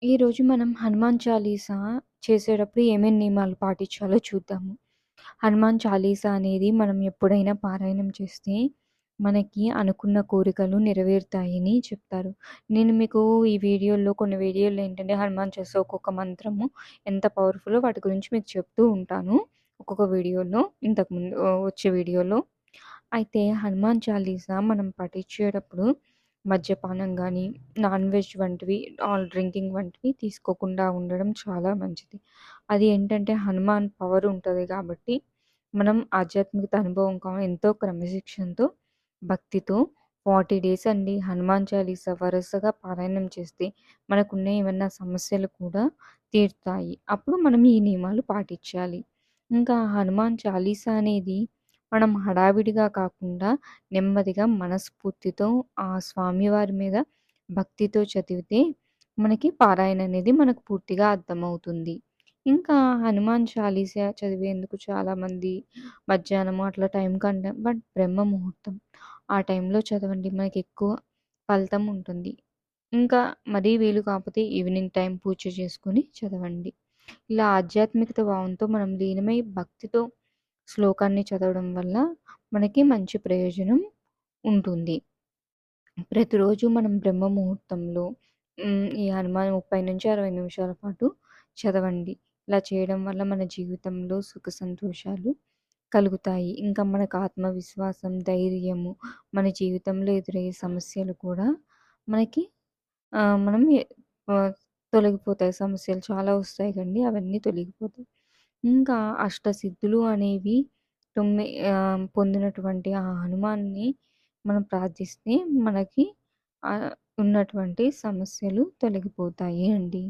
ఈరోజు మనం హనుమాన్ చాలీసా చేసేటప్పుడు ఏమేం నియమాలు పాటించాలో చూద్దాము. హనుమాన్ చాలీసా అనేది మనం ఎప్పుడైనా పారాయణం చేస్తే మనకి అనుకున్న కోరికలు నెరవేరుతాయని చెప్తారు. నేను మీకు ఈ వీడియోలో కొన్ని వీడియోల్లో ఏంటంటే హనుమాన్ చాలీసా ఒక్కొక్క మంత్రము ఎంత పవర్‌ఫుల్లో వాటి గురించి మీకు చెప్తూ ఉంటాను. ఒక్కొక్క వీడియోలో ఇంతకుముందు వచ్చే వీడియోలో. అయితే హనుమాన్ చాలీసా మనం పఠించేటప్పుడు మద్యపానం గానీ, నాన్ వెజ్ వంటివి డ్రింకింగ్ వంటివి తీసుకోకుండా ఉండడం చాలా మంచిది. అది ఏంటంటే హనుమాన్ పవర్ ఉంటది కాబట్టి, మనం ఆధ్యాత్మికత అనుభవం ఎంతో క్రమశిక్షణతో, భక్తితో 40 డేస్ అండి హనుమాన్ చాలీసా వరుసగా పారాయణం చేస్తే మనకున్న ఏమన్నా సమస్యలు కూడా తీరుతాయి. అప్పుడు మనం ఈ నియమాలు పాటించాలి. ఇంకా హనుమాన్ చాలీసా అనేది మనం హడావిడిగా కాకుండా నెమ్మదిగా మనస్ఫూర్తితో ఆ స్వామివారి మీద భక్తితో చదివితే మనకి పారాయణ అనేది మనకు పూర్తిగా అర్థమవుతుంది. ఇంకా హనుమాన్ చాలీసా చదివేందుకు చాలామంది మధ్యాహ్నం అట్లా టైం కంటే బ్రహ్మ ముహూర్తం ఆ టైంలో చదవండి. మనకెక్కువ ఫలితం ఉంటుంది. ఇంకా మరీ వీలు కాకపోతే ఈవినింగ్ టైం పూజ చేసుకొని చదవండి. ఇలా ఆధ్యాత్మికత భావంతో మనం లీనమై భక్తితో శ్లోకాన్ని చదవడం వల్ల మనకి మంచి ప్రయోజనం ఉంటుంది. ప్రతిరోజు మనం బ్రహ్మ ముహూర్తంలో ఈ హనుమాన్ 30-60 నిమిషాల పాటు చదవండి. ఇలా చేయడం వల్ల మన జీవితంలో సుఖ సంతోషాలు కలుగుతాయి. ఇంకా మనకు ఆత్మవిశ్వాసం, ధైర్యము, మన జీవితంలో ఎదురయ్యే సమస్యలు కూడా మనకి మనం ఆహ్, తొలగిపోతాయి. సమస్యలు చాలా వస్తాయి కండి. అవన్నీ తొలగిపోతాయి. ఇంకా అష్టసిద్ధులు అనేవి పొందినటువంటి ఆ హనుమాన్‌ని మనం ప్రార్థిస్తే మనకి ఆహ్, ఉన్నటువంటి సమస్యలు తొలగిపోతాయి అండి.